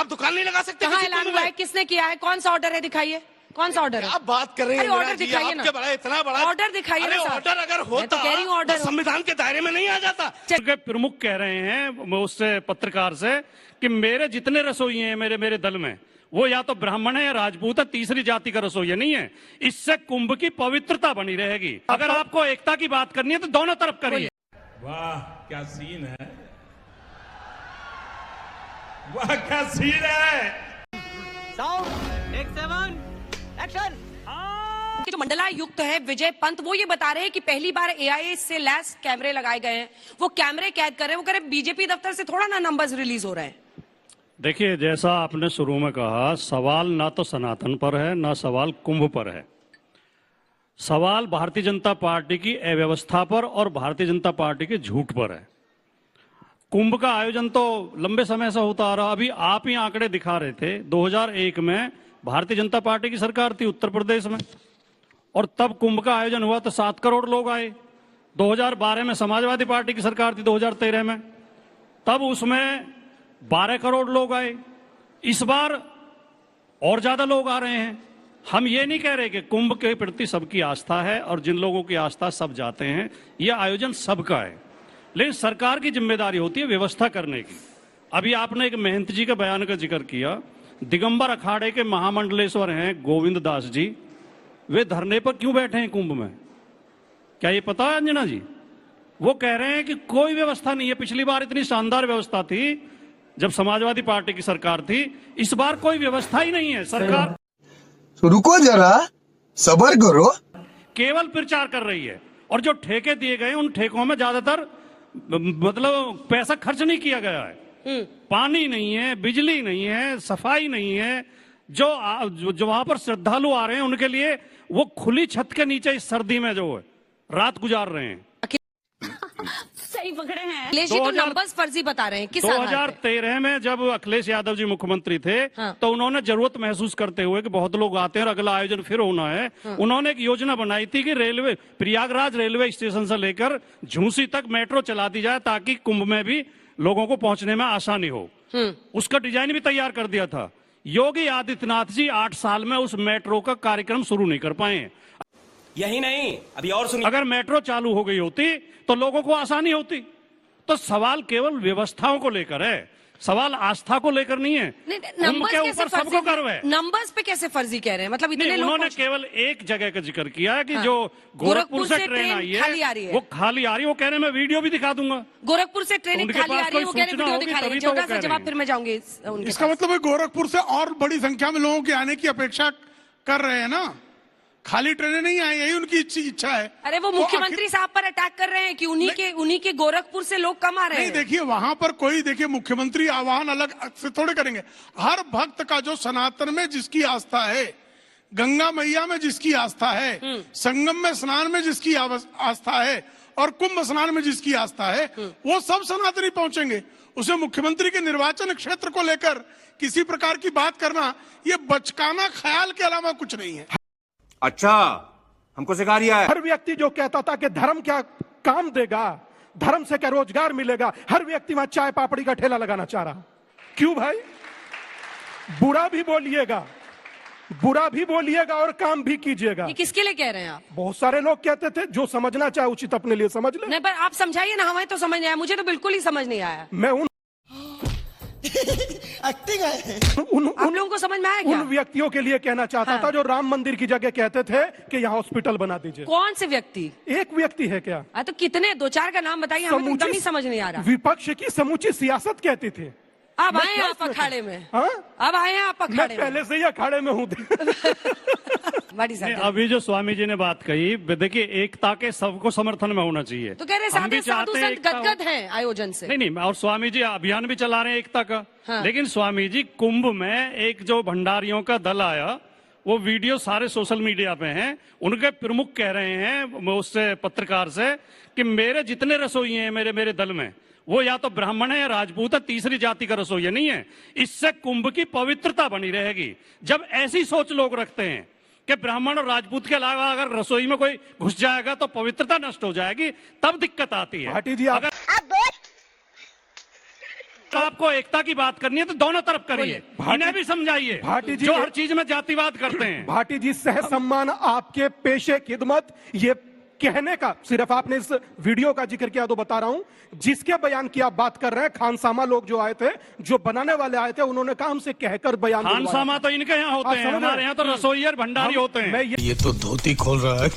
दुकान नहीं लगा सकते? कहाँ ऐलान हुआ है, किसने किया है, कौन सा ऑर्डर है, दिखाइए कौन सा ऑर्डर है? आप बात कर रहे हैं ऑर्डर दिखाइए ना, आपके बड़ा इतना बड़ा ऑर्डर दिखाइए ना। ऑर्डर अगर होता ऑर्डर तो संविधान के दायरे में नहीं आ जाता। प्रमुख कह रहे हैं उससे पत्रकार से कि मेरे जितने रसोई हैं मेरे दल में, वो या तो ब्राह्मण है या राजपूत है, तीसरी जाति का रसोई नहीं है। इससे कुंभ की पवित्रता बनी रहेगी। अगर आपको एकता की बात करनी है तो दोनों तरफ करिए। वाह क्या सीन है, वाह क्या सीन है। जो मंडलायुक्त है विजय पंत, वो ये बता रहे हैं कि पहली बार एआईए से लैस कैमरे लगाए गए हैं, वो कैमरे कैद कर रहे हैं। वो कह रहे बीजेपी दफ्तर से थोड़ा ना नंबर्स रिलीज हो रहे हैं। देखिए, जैसा आपने शुरू में कहा, सवाल ना तो सनातन पर है ना सवाल कुंभ पर है। सवाल भारतीय जनता पार्टी की अव्यवस्था पर और भारतीय जनता पार्टी के झूठ पर है। कुंभ का आयोजन तो लंबे समय से होता आ रहा। अभी आप ही आंकड़े दिखा रहे थे, 2001 में भारतीय जनता पार्टी की सरकार थी उत्तर प्रदेश में, और तब कुंभ का आयोजन हुआ तो 7 करोड़ लोग आए। 2012 में समाजवादी पार्टी की सरकार थी 2013 में, तब उसमें 12 करोड़ लोग आए। इस बार और ज्यादा लोग आ रहे हैं। हम ये नहीं कह रहे कि कुंभ के प्रति सबकी आस्था है और जिन लोगों की आस्था सब जाते हैं, यह आयोजन सबका है, लेकिन सरकार की जिम्मेदारी होती है व्यवस्था करने की। अभी आपने एक महंत जी के बयान का जिक्र किया। दिगंबर अखाड़े के महामंडलेश्वर हैं गोविंद दास जी, वे धरने पर क्यों बैठे हैं कुंभ में? क्या ये पता है अंजना जी? वो कह रहे हैं कि कोई व्यवस्था नहीं है। पिछली बार इतनी शानदार व्यवस्था थी जब समाजवादी पार्टी की सरकार थी, इस बार कोई व्यवस्था ही नहीं है। सरकार रुको जरा, सब्र करो, केवल प्रचार कर रही है। और जो ठेके दिए गए उन ठेकों में ज्यादातर मतलब पैसा खर्च नहीं किया गया है। पानी नहीं है, बिजली नहीं है, सफाई नहीं है। जो वहां पर श्रद्धालु आ रहे हैं उनके लिए वो खुली छत के नीचे इस सर्दी में जो है रात गुजार रहे हैं। सही पकड़े हैं। अखिलेश जी तो नंबर्स फर्जी बता रहे हैं। किस 2013 में जब अखिलेश यादव जी मुख्यमंत्री थे, हाँ। तो उन्होंने जरूरत महसूस करते हुए कि बहुत लोग आते हैं और अगला आयोजन फिर होना है, हाँ। उन्होंने एक योजना बनाई थी कि रेलवे प्रयागराज रेलवे स्टेशन से लेकर झूसी तक मेट्रो चला दी जाए ताकि कुंभ में भी लोगों को पहुंचने में आसानी हो। उसका डिजाइन भी तैयार कर दिया था। योगी आदित्यनाथ जी 8 साल में उस मेट्रो का कार्यक्रम शुरू नहीं कर पाए। यही नहीं, अभी और सुनिए, अगर मेट्रो चालू हो गई होती तो लोगों को आसानी होती। तो सवाल केवल व्यवस्थाओं को लेकर है, सवाल आस्था को लेकर नहीं है। नंबर्स के ऊपर सबको गर्व है। नंबर्स पे कैसे फर्जी कह रहे हैं? मतलब इतने लोग उन्होंने केवल एक जगह का जिक्र किया है कि जो गोरखपुर से ट्रेन आई है वो खाली आ रही है। वो कह रहे हैं मैं वीडियो भी दिखा दूंगा। गोरखपुर से ट्रेन खाली आ रही है, वो कह रहे हैं वीडियो दिखा रही है। छोटा सा जवाब फिर मैं जाऊंगी। इसका मतलब है गोरखपुर से और बड़ी संख्या में लोगों के आने की अपेक्षा कर रहे हैं ना, खाली ट्रेनें नहीं आई, यही उनकी इच्छा है। अरे वो मुख्यमंत्री साहब पर अटैक कर रहे हैं कि उन्हीं के गोरखपुर से लोग कम आ रहे हैं। नहीं, देखिए वहां पर कोई, देखिए मुख्यमंत्री आह्वान अलग से थोड़े करेंगे। हर भक्त का जो सनातन में जिसकी आस्था है, गंगा मैया में जिसकी आस्था है, संगम में स्नान में जिसकी आस्था है और कुंभ स्नान में जिसकी आस्था है, वो सब सनातनी पहुंचेंगे। उसे मुख्यमंत्री के निर्वाचन क्षेत्र को लेकर किसी प्रकार की बात करना, ये बचकाना ख्याल के अलावा कुछ नहीं है। अच्छा हमको सिखा रिया है। हर व्यक्ति जो कहता था कि धर्म क्या काम देगा, धर्म से क्या रोजगार मिलेगा, हर व्यक्ति वहां चाय पापड़ी का ठेला लगाना चाह रहा। क्यों भाई? बुरा भी बोलिएगा और काम भी कीजिएगा। ये किसके लिए कह रहे हैं आप? बहुत सारे लोग कहते थे जो समझना चाहे उचित अपने लिए समझ ले। नहीं, पर आप समझाइए ना, हमें तो समझ नहीं आया। मुझे तो बिल्कुल ही समझ नहीं आया। मैं एक्टिंग है। आप लोगों को समझ में आया क्या? उन व्यक्तियों के लिए कहना चाहता था जो राम मंदिर की जगह कहते थे कि यहाँ हॉस्पिटल बना दीजिए। कौन से व्यक्ति? एक व्यक्ति है क्या? तो कितने? 2-4 का नाम बताइए, हमें एकदम ही समझ नहीं आ रहा। विपक्ष की समूची सियासत कहती थी। अब आए हैं आप अखाड़े में? अब आए हैं आप अखाड़े में? पहले से ही अखाड़े में हूँ। अभी जो स्वामी जी ने बात कही, देखिए एकता के सबको समर्थन में होना चाहिए। तो कह रहे साधु संत गदगद हैं आयोजन से। नहीं, और स्वामी जी अभियान भी चला रहे हैं एकता का। हाँ। लेकिन स्वामी जी कुंभ में एक जो भंडारियों का दल आया, वो वीडियो सारे सोशल मीडिया पे हैं। उनके प्रमुख कह रहे हैं उससे पत्रकार से कि मेरे जितने रसोई हैं मेरे दल में, वो या तो ब्राह्मण है या राजपूत है, तीसरी जाति का रसोई नहीं है। इससे कुंभ की पवित्रता बनी रहेगी। जब ऐसी सोच लोग रखते हैं कि ब्राह्मण और राजपूत के अलावा अगर रसोई में कोई घुस जाएगा तो पवित्रता नष्ट हो जाएगी, तब दिक्कत आती है। भाटी जी, अगर आपको एकता की बात करनी है तो दोनों तरफ करिए, इन्हें भी समझाइए भाटी जी जो के- हर चीज में जातिवाद करते हैं। भाटी जी, सह सम्मान आपके पेशे खिदमत, ये कहने का सिर्फ आपने इस वीडियो का जिक्र किया तो बता रहा हूं, जिसके बयान की आप बात कर रहे हैं, खानसामा लोग जो आए थे, जो बनाने वाले आए थे, उन्होंने कहा हमसे कहकर बयान दिलवाया। खानसामा तो इनके यहाँ होते आप हैं, समझ रहे हमारे यहाँ तो रसोई और भंडारी होते हैं। मैं ये तो धोती खोल रहा है।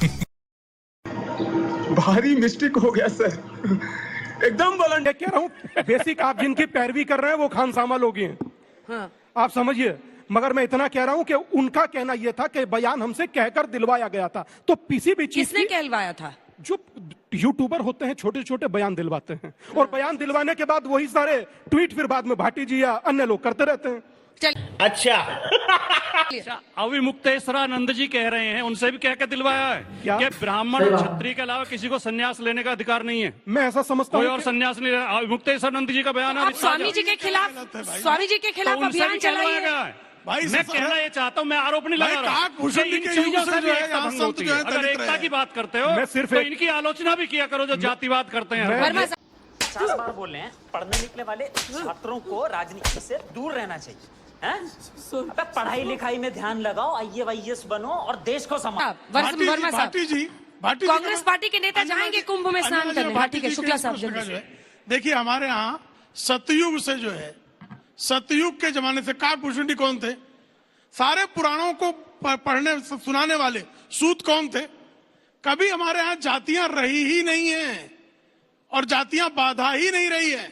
भारी मिस्टेक हो गया सर, एकदम बुलंद। ये कह रहा हूं, बेसिक आप जिनकी पैरवी कर रहे हैं वो खानसामा लोग ही हैं। हाँ। आप समझिए, मगर मैं इतना कह रहा हूं कि उनका कहना यह था कि बयान हमसे कहकर दिलवाया गया था। तो किसी भी चीज किसने कहलवाया था? जो यूट्यूबर होते हैं छोटे छोटे बयान दिलवाते हैं, और बयान दिलवाने के बाद वही सारे ट्वीट फिर बाद में भाटी जी या अन्य लोग करते रहते हैं। चल अच्छा अविमुक्तेश्वरानंद जी कह रहे हैं, उनसे भी कह के दिलवाया है क्या? कि ब्राह्मण और क्षत्रिय के अलावा किसी को संन्यास लेने का अधिकार नहीं है, मैं ऐसा समझता कोई हूं और कि- संन्यास नहीं ले। अविमुक्तेश्वरानंद जी का बयान है, आप स्वामी जी के खिलाफ तो उनसे भी कहलवाया गया है। भाई मैं कहना ये चाहता हूँ, मैं आरोप नहीं लगा रहा काकभूषण कि जी इन के चीजों युग से से भी जो है एकता यहाँ भंग संत होती जो है। है अगर दलित एकता रहे की बात करते हो मैं सिर्फ तो एक- इनकी आलोचना भी किया करो जो जातिवाद करते हैं। वर्मा साहब, 50 बार बोल रहे हैं, पढ़ने निकले वाले छात्रों को राजनीति से दूर रहना चाहिए, हैं? अबे पढ़ाई लिखाई में ध्यान लगाओ, IAS बनो और देश को संभालो। वर्मा साहब, भाटी जी कांग्रेस पार्टी के नेता जाएंगे कुंभ में स्नान करने। हाँ, ठीक है, शुक्ला साहब जल्दी से। देखिए, हमारे यहाँ सतयुग से जो है, सतयुग के जमाने से काकभूषण जी कौन थे? सारे पुराणों को पढ़ने सुनाने वाले सूत कौन थे? कभी हमारे यहाँ जातियां रही ही नहीं है और जातियां बाधा ही नहीं रही है।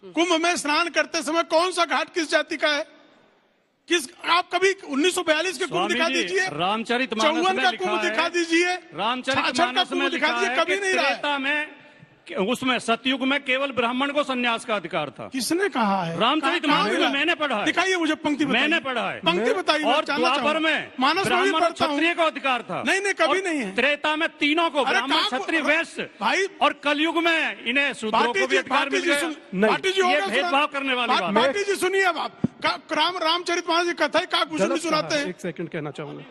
कुंभ में स्नान करते समय कौन सा घाट किस जाति का है? किस आप कभी 1942 के कुंभ स्वामी दिखा जी, दीजिए, रामचरितमानस 54 में का लिखा कुंभ है, दिखा दीजिए, रामचरितमानस 66 का में कुंभ दिखा लिखा दीजिए, है कभी कि नहीं रहा है। त्रेता में उसमें सतयुग में केवल ब्राह्मण को संन्यास का अधिकार था। किसने कहा है? रामचरितमानस में कहाँ मैंने पढ़ा है। दिखाइए मुझे पंक्ति, मैंने पढ़ा है। पंक्ति बताइए, और द्वापर में मानस में भी ब्राह्मण और पढ़ता हूँ। क्षत्रिय को अधिकार था। नहीं, कभी और नहीं है। त्रेता में तीनों को, अरे ब्राह्मण कहाँ को- क्षत्रिय वैश्य, भाई, और कलयुग में इन्हें शूद्रों को भी अधिकार मिल गया। भाटी जी, ये भेदभाव करने वाली बात है। भाटी जी सुनिए, अब आप रामचरितमानस की कथा काकभूषण जी गलत सुनाते कहा, हैं, एक सेकंड कहना चाहूंगा।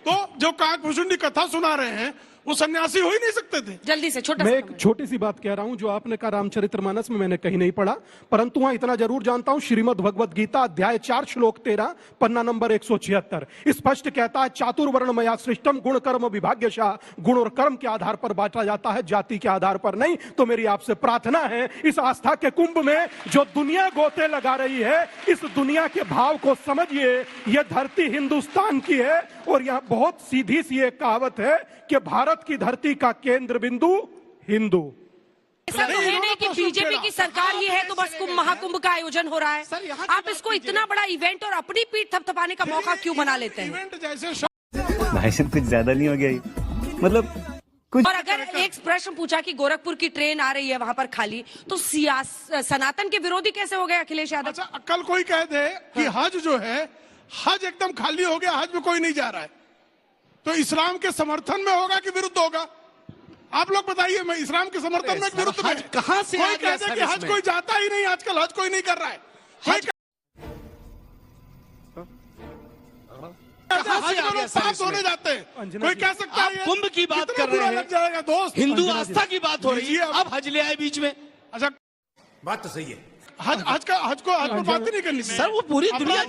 तो जो काकभूषण जी कथा सुना रहे हैं वो सन्यासी हो ही नहीं सकते थे। जल्दी से छोटा मैं सा एक छोटी सी बात कह रहा हूं, जो आपने कहा रामचरितमानस में मैंने कहीं नहीं पढ़ा, परंतु वहां इतना जरूर जानता हूं, श्रीमद् भगवद गीता अध्याय 4 श्लोक 13 पन्ना नंबर 176 स्पष्ट कहता है, चातुर्वर्णमया सृष्टम गुण कर्म विभाग्यशः, गुण और कर्म के आधार पर बांटा जाता है, जाति के आधार पर नहीं। तो मेरी आपसे प्रार्थना है, इस आस्था के कुंभ में जो दुनिया गोते लगा रही है, इस दुनिया के भाव को समझिए। यह धरती हिंदुस्तान की है और यहां बहुत सीधी सी एक कहावत है कि भारत की धरती का केंद्र बिंदु हिंदू। ऐसा तो है नहीं कि बीजेपी की सरकार ही है तो बस कुंभ महाकुंभ का आयोजन हो रहा है। आप इसको इतना बड़ा इवेंट और अपनी पीठ थपथपाने का मौका क्यों बना लेते हैं? इवेंट जैसे भाई साहब कुछ ज्यादा नहीं हो गया ये? मतलब कुछ और अगर एक प्रश्न पूछा कि गोरखपुर की ट्रेन आ रही है वहां पर खाली, तो सनातन के विरोधी कैसे हो गए अखिलेश यादव? अच्छा, कल कोई कह दे कि हज जो है, हज एकदम खाली हो गया, हज में कोई नहीं जा रहा है, तो इस्लाम के समर्थन में होगा कि विरुद्ध होगा? आप लोग बताइए, मैं इस्लाम के समर्थन में विरुद्ध में? कहाँ से कोई आ गया कहते सर कि हज इसमें? कोई जाता ही नहीं, आजकल हज कोई नहीं कर रहा है। कोई कहते कहाँ से हज आ में गया लोग सर पास इसमें? होने जाते हैं। अंजना कोई जी, कह सकता आप है ये कुंभ की बात कितना कर रहे बुरा हैं। लग जाएगा दोस्त। हिंदू अंजना आस्था की बात हो रही है, लीजिए अब हज ले आए बीच में। अच्छा, बात तो सही है। हज पर बात ही नहीं करनी चाहिए। सर वो पूरी दुनिया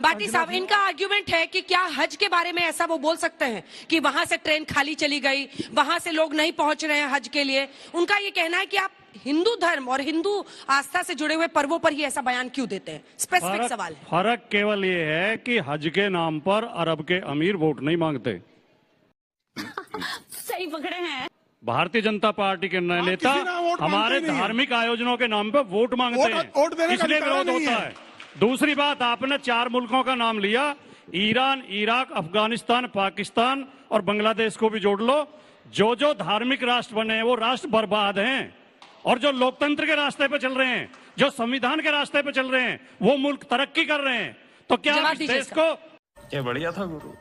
भाटी साहब, इनका आर्ग्यूमेंट है कि क्या हज के बारे में ऐसा वो बोल सकते हैं कि वहां से ट्रेन खाली चली गई, वहां से लोग नहीं पहुंच रहे हैं हज के लिए? उनका ये कहना है कि आप हिंदू धर्म और हिंदू आस्था से जुड़े हुए पर्वों पर ही ऐसा बयान क्यों देते हैं? स्पेसिफिक सवाल है। फर्क केवल ये है कि हज के नाम पर अरब के अमीर वोट नहीं मांगते। सही पकड़े हैं। भारतीय जनता पार्टी के नेता किसी ना वोट हमारे मांगते नहीं हैं। धार्मिक आयोजनों के नाम पर वोट मांगते वोट हैं, देने का इसलिए अधिकार विरोध नहीं होता है। है। दूसरी बात, आपने 4 मुल्कों का नाम लिया, ईरान, इराक, अफगानिस्तान, पाकिस्तान और बांग्लादेश को भी जोड़ लो। जो जो धार्मिक राष्ट्र बने हैं वो राष्ट्र बर्बाद हैं, और जो लोकतंत्र के रास्ते पे चल रहे हैं, जो संविधान के रास्ते पे चल रहे हैं, वो मुल्क तरक्की कर रहे हैं। तो क्या जवाब आप इस दीजिए देश इसका। को क्या बढ़िया था गुरु।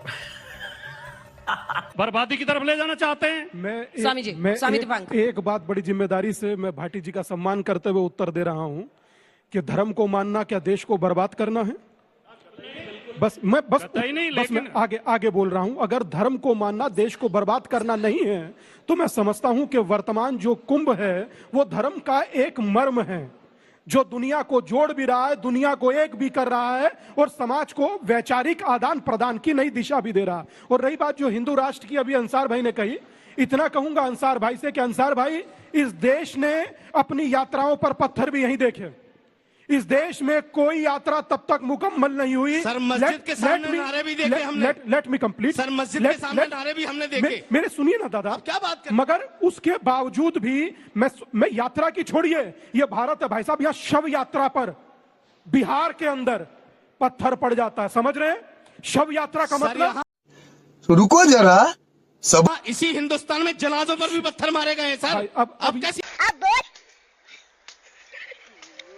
बर्बादी की तरफ ले जाना चाहते हैं? स्वामी जी, स्वामी दीपांकर। एक बात बड़ी जिम्मेदारी से मैं भाटी जी का सम्मान करते हुए उत्तर दे रहा हूं कि धर्म को मानना क्या देश को बर्बाद करना है? बस मैं आगे बोल रहा हूं, अगर धर्म को मानना देश को बर्बाद करना नहीं है, तो मैं समझता हूं कि वर्तमान जो कुंभ है वो धर्म का एक मर्म है। जो दुनिया को जोड़ भी रहा है, दुनिया को एक भी कर रहा है और समाज को वैचारिक आदान प्रदान की नई दिशा भी दे रहा है। और रही बात जो हिंदू राष्ट्र की अभी अंसार भाई ने कही, इतना कहूंगा अंसार भाई से कि अंसार भाई, इस देश ने अपनी यात्राओं पर पत्थर भी यहीं देखे। इस देश में कोई यात्रा तब तक मुकम्मल नहीं हुई। सर मस्जिद के सामने नारे भी देखे हमने। Let me complete. सर मस्जिद के सामने नारे भी हमने देखे। मेरे सुनिए ना दादा, क्या बात कर, मगर उसके बावजूद भी मैं यात्रा की छोड़िए, ये भारत है भाई साहब, यहाँ शव यात्रा पर बिहार के अंदर पत्थर पड़ जाता है, समझ रहे हैं? शव यात्रा का मतलब, रुको जरा, सब इसी हिंदुस्तान में जनाजों पर भी पत्थर मारे गए हैं सर। अब कैसी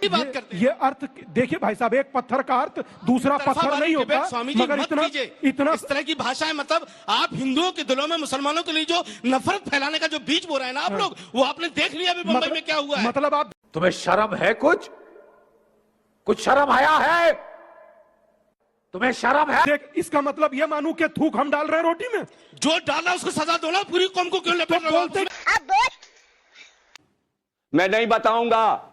बात करते हैं? ये अर्थ देखिए भाई साहब, एक पत्थर का अर्थ दूसरा पत्थर नहीं होता। स्वामी जी मगर इतना इस तरह की भाषा है, मतलब आप हिंदुओं के दिलों में मुसलमानों के लिए जो नफरत फैलाने का जो बीज बो रहे हैं ना आप लोग, वो आपने देख लिया अभी मुंबई में क्या हुआ है। मतलब आप, तुम्हें शर्म है? कुछ शर्म आया है? तुम्हें शर्म है? देख, इसका मतलब ये मानू कि थूक हम डाल रहे हैं रोटी में, जो डाला उसको सजा दो ना, पूरी कौम को क्यों लपेट रहे हो? मैं नहीं बताऊंगा।